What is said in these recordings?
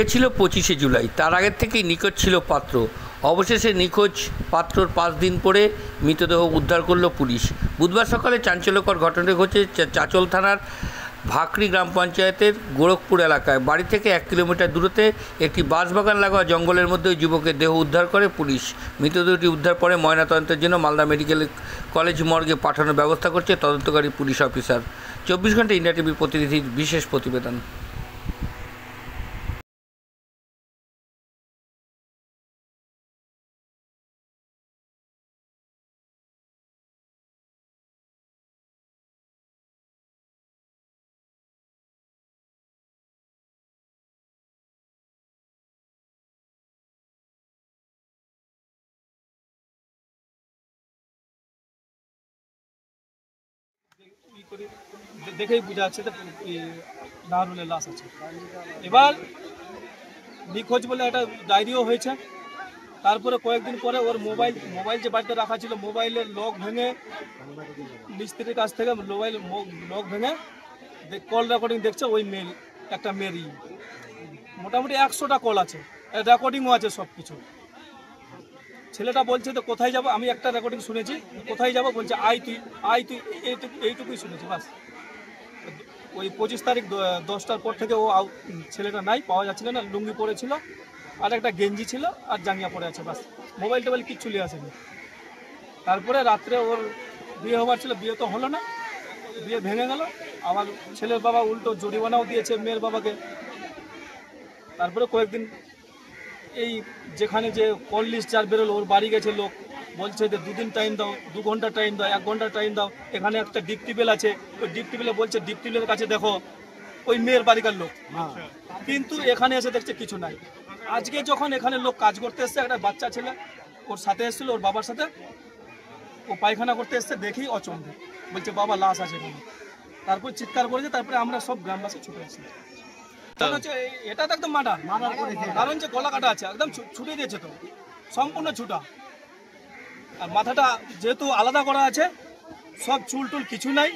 এ ছিল 25শে জুলাই। তার আগের থেকেই নিখোঁজ ছিল পাত্র। অবশেষে নিখোঁজ পাত্রর 5 দিন পরে মৃতদেহ উদ্ধার করল পুলিশ। বুধবার সকালে চাঞ্চল্যকর ঘটনা ঘটেছে চাঁচল থানার ভাকরি গ্রাম পঞ্চায়েতের গোরখপুর এলাকায়। বাড়ি থেকে 1 কিলোমিটার দূরত্বে একটি বাঁশবাগান লাগোয়া জঙ্গলের মধ্যে যুবকের দেহ উদ্ধার করে পুলিশ। মৃতদেহটি উদ্ধার পরে ময়নাতদন্তের জন্য মালদা মেডিকেল কলেজ মর্গে পাঠানোর ব্যবস্থা করছে তদন্তকারী পুলিশ অফিসার। 24 ঘন্টা ইন্ডিয়া টিভির প্রতিনিধির বিশেষ প্রতিবেদন। দেখেই বোঝা যাচ্ছে নাহরুলের লাশ আছে। এবার নিখোঁজ বলে একটা ডায়েরিও হয়েছে। তারপরে কয়েকদিন পরে ওর মোবাইল যে বাড়িতে রাখা ছিল, মোবাইলের লক ভেঙে মিস্ত্রির কাছ থেকে মোবাইল লক ভেঙে কল রেকর্ডিং দেখছে। ওই মেল একটা মেয়েরই মোটামুটি 100টা কল আছে, রেকর্ডিংও আছে সব কিছু। ছেলেটা বলছে তো কোথায় যাব, আমি একটা রেকর্ডিং শুনেছি, কোথায় যাব বলছে আই তুই এইটুকুই শুনেছি বাস। ওই 25 তারিখ 10টার পর থেকে ও ছেলেটা নাই, পাওয়া যাচ্ছিল না। লুঙ্গি পরেছিল আর একটা গেঞ্জি ছিল আর জাঙ্গিয়া পরে আছে বাস। মোবাইল টোবাইল কিচ্ছু নিয়ে আসেনি। তারপরে রাত্রে ওর বিয়ে হবার ছিল, বিয়ে তো হলো না, বিয়ে ভেঙে গেল। আমার ছেলের বাবা উল্টো জরিমানাও দিয়েছে মেয়ের বাবাকে। তারপরে কয়েকদিন এই যেখানে যে কল লিস্ট যার বেরোলো, ওর বাড়ি গেছে লোক, বলছে যে 2 দিন টাইম দাও, 2 ঘন্টা টাইম দাও, 1 ঘন্টা টাইম দাও। এখানে একটা ডিপ টিউবওয়েল আছে, ওই ডিপ টিউবওয়েলে বলছে ডিপ টিউবওয়েলের কাছে দেখো, ওই মেয়ের বাড়িকার লোক। কিন্তু এখানে এসে দেখছে কিছু নাই। আজকে যখন এখানে লোক কাজ করতে এসছে, একটা বাচ্চা ছেলে ওর সাথে এসেছিল, ওর বাবার সাথে, ও পায়খানা করতে এসছে, দেখি অচন্দ্র, বলছে বাবা লাশ আছে এখানে। তারপর চিৎকার করেছে, তারপরে আমরা সব গ্রামবাসী ছুটে আসি। এটা তো একদম মার্ডার, কারণ যে গলা কাটা আছে, একদম ছুটে দিয়েছে তো, সম্পূর্ণ ছুটা। আর মাথাটা যেহেতু আলাদা করা আছে, সব চুল টুল কিছু নাই,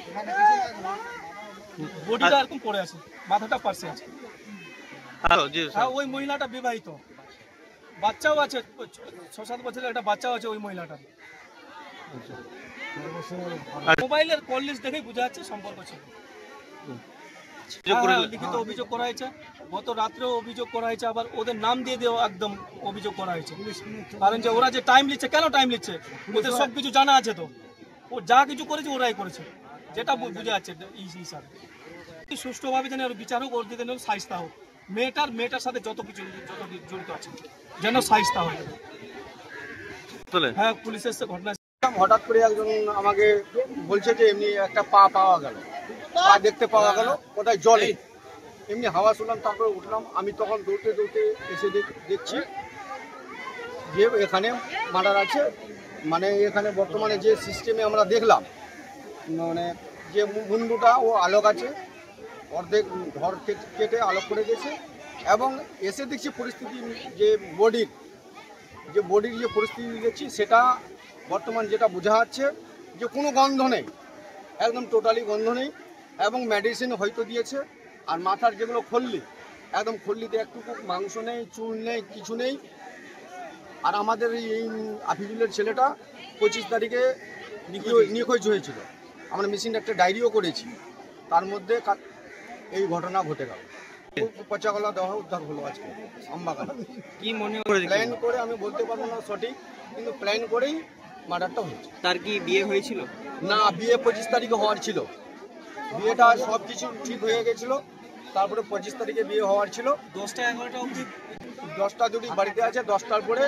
বডিটা এরকম পড়ে আছে, মাথাটা পাশে আছে। হ্যাঁ, ওই মহিলাটা বিবাহিত, বাচ্চাও আছে, 6-7 বছরের একটা বাচ্চাও আছে ওই মহিলাটার। মোবাইলের কল লিস্ট দেখেই বোঝা যাচ্ছে সম্পর্ক ছিল। লিখিত অভিযোগ করা হয়েছে, গত রাত্রেও অভিযোগ করা হয়েছে, আবার ওদের নাম দিয়ে দিয়েও একদম অভিযোগ করা হয়েছে। কারণ যে ওরা যে টাইম নিচ্ছে, কেন টাইম নিচ্ছে, ওদের সব কিছু জানা আছে তো, ও যা কিছু করেছে ওরাই করেছে, যেটা বোঝা যাচ্ছে হিসাবে। সুষ্ঠুভাবে যেন ওর বিচার হোক, ওর দিকে যেন সাইজটা হোক, মেয়েটার সাথে যত কিছু জড়িত আছে যেন সাইজটা হোক। হ্যাঁ, পুলিশ এসে ঘটনা। হঠাৎ করে একজন আমাকে বলছে যে এমনি একটা পা পাওয়া গেল, পা দেখতে পাওয়া গেল কোথায় জলে। এমনি হাওয়া শুনলাম, তারপরে উঠলাম। আমি তখন দৌড়তে এসে দেখছি যে এখানে মার্ডার আছে। মানে এখানে বর্তমানে যে সিস্টেমে আমরা দেখলাম, মানে যে মুন্ডুটা ও আলোক আছে, অর্ধেক ঘর কেটে আলোক করে দিয়েছে। এবং এসে দেখছি পরিস্থিতি, যে বডির যে পরিস্থিতি দেখছি, সেটা বর্তমান যেটা বোঝা যাচ্ছে যে কোনো গন্ধ নেই, একদম টোটালি গন্ধ নেই। এবং মেডিসিন হয়তো দিয়েছে। আর মাথার যেগুলো খল্লি, একদম খল্লিতে একটুকু মাংস নেই, চুল নেই, কিছু নেই। আর আমাদের এই আফিজুলের ছেলেটা 25 তারিখে নিখোঁজ হয়েছিল। আমরা মিসিং একটা ডায়েরিও করেছি, তার মধ্যে এই ঘটনা ঘটে গেল। পচা গলা দেহ উদ্ধার হলো আজকে আমবাগান। কি মনে করে প্ল্যান করে, আমি বলতে পারবো না সঠিক, কিন্তু প্ল্যান করেই মার্ডারটা হয়েছে। তার কি বিয়ে হয়েছিল? না, বিয়ে 25 তারিখে হওয়ার ছিল। বিয়েটা সব কিছু ঠিক হয়ে গেছিল, তারপরে 25 তারিখে বিয়ে হওয়ার ছিল। 10টা-11টা অবধি, 10টা দুটি বাড়িতে আছে। 10টার পরে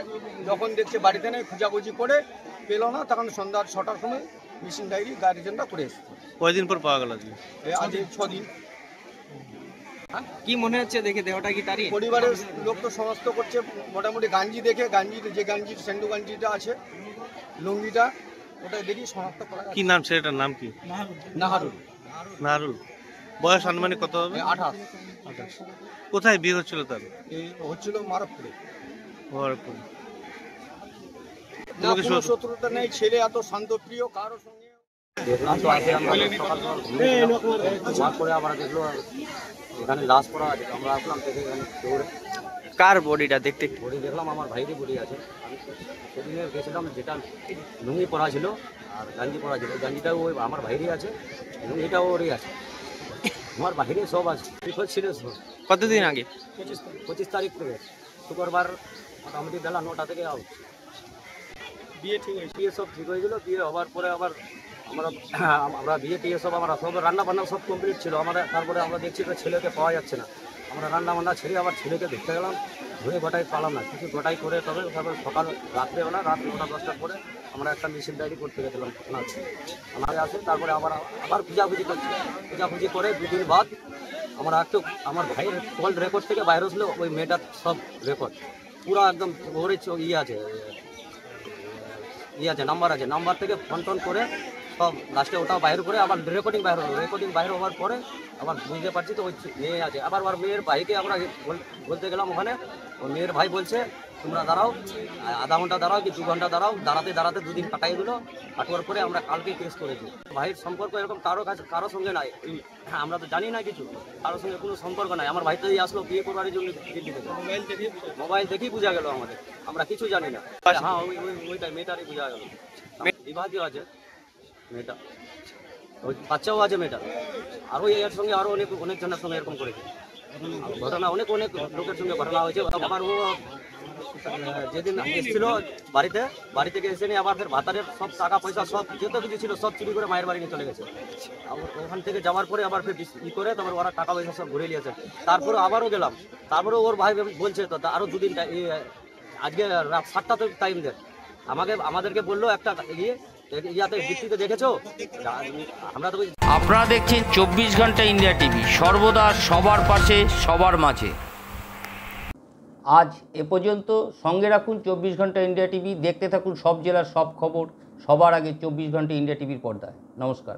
যখন দেখছে বাড়িতে নেই, খোঁজাখুঁজি করে পেল না, তখন সন্ধ্যা 6টার সময় মিসিং ডায়েরি গার্জেনটা করে এসেছে। কয়দিন পর পাওয়া গেল? আজ 6 দিন। কি মনে হচ্ছে দেখে দেহটা কি তারই? পরিবারের লোক তো সমস্ত করছে, মোটামুটি গাঞ্জি দেখে, যে গাঞ্জির সেন্ডু গাঞ্জিটা আছে, লুঙ্গিটা, ওটা দেখি শনাক্ত করা। কি নাম ছেলেটার নাম কি? নাহারুল। বয়স আনুমানিক কত হবে? 28। কোথায় বিয়ে হচ্ছিল তার? এই হচ্ছিল মারবপুরে। না, কোনো শত্রুতা নেই, ছেলে এত শান্তপ্রিয়, কারোর সঙ্গে। করে আমরা দেখলো এখানে লাশ পড়া আছে, আমরা আসলাম থেকে এখানে দৌড়ে কার বডিটা দেখতে? বডি দেখলাম আমার ভাইয়েরই বডি আছে। আমি সেদিনে গেছিলাম, যেটা লুঙ্গি পরা ছিল আর গাঞ্জি পরা ছিল, গাঞ্জিটাও ওই আমার ভাইয়েরই আছে, লুঙ্গিটাও ওরই আছে, আমার বাইরে সব আছে। নিখোঁজ ছিল কতদিন আগে? 25 তারিখ থেকে, শুক্রবার মোটামুটি বেলা 9টা থেকে আউট। বিয়ে সব ঠিক হয়েছিল, বিয়ে হওয়ার পরে আবার আমরা বিয়ে টিয়ে সব আমরা সব রান্না বান্না সব কমপ্লিট ছিল আমরা। তারপরে আমরা দেখছি তো ছেলেকে পাওয়া যাচ্ছে না, আমরা রান্না বান্না ছেড়ে আবার ছেলেকে দেখতে গেলাম, ধরে গোটাই পালাম না, কিছু গোটাই করে তবে তারপরে সকাল রাত্রেবেলা রাত 9টা 10টার পরে আমরা একটা মিছিল ডায়েরি করতে গেছিলাম থানায় আসে। তারপরে আবার খুঁজাখুঁজি করছি, খুঁজাখুঁজি করে 2 দিন বাদ আমরা একটু আমার ভাইয়ের কল রেকর্ড থেকে বাইরে হচ্ছিল, ওই মেয়েটার সব রেকর্ড পুরো একদম ওরে ইয়ে আছে নাম্বার আছে, নাম্বার থেকে ফোন টোন করে সব লাস্টে ওটাও বাইরে করে আবার রেকর্ডিং বাইরে হওয়ার পরে আবার বুঝতে পারছি তো ওই মেয়ে আছে। আবার মেয়ের ভাইকে আমরা বলতে গেলাম ওখানে, ওই মেয়ের ভাই বলছে তোমরা দাঁড়াও, আধা ঘন্টা দাঁড়াও কি 2 ঘন্টা দাঁড়াও, দাঁড়াতে 2 দিন কাটাই দিল। কাটার পরে আমরা কালকে কেস করেছি। ভাইয়ের সম্পর্ক এরকম কারো সঙ্গে নাই, আমরা তো জানি না কিছু, কারোর সঙ্গে কোনো সম্পর্ক নাই। আমার ভাই তো আসলো বিয়ে করবার জন্য দিল্লি থেকে, মোবাইল দেখেই বোঝা গেল আমাদের, আমরা কিছু জানি না। হ্যাঁ ওইটাই মেয়েটারই বোঝা গেল, বিবাহিত আছে মেয়েটা, ওই বাচ্চাও আছে মেয়েটা। আরও এর সঙ্গে আরও অনেক জনের সঙ্গে এরকম করেছে ঘটনা, অনেক লোকের সঙ্গে ঘটনা হয়েছে। আবার ও যেদিন এসেছিল বাড়ি থেকে এসে নিয়ে আবার ফের ভাতারের সব টাকা পয়সা সব যত কিছু ছিল সব চুরি করে মায়ের বাড়ি নিয়ে চলে গেছে। ওখান থেকে যাওয়ার পরে আবার ফের করে তারপর ওরা টাকা পয়সা সব ঘুরে নিয়েছে। তারপরে আবারও গেলাম, তারপরে ওর ভাই বলছে তো আরও 2 দিন আজকে রাত 7টা টাইম দেন আমাদেরকে বললো একটা ইয়াতে ভিত্তিতে দেখেছো আমরা তো। আপনারা দেখছেন 24 ঘন্টা ইন্ডিয়া টিভি, সর্বদা সবার পাশে সবার মাঝে। আজ এ পর্যন্ত, সঙ্গে রাখুন 24 ঘন্টা ইন্ডিয়া টিভি, দেখতে থাকুন সব জেলার সব খবর সবার আগে 24 ঘন্টা ইন্ডিয়া টিভির পর্দায়। নমস্কার।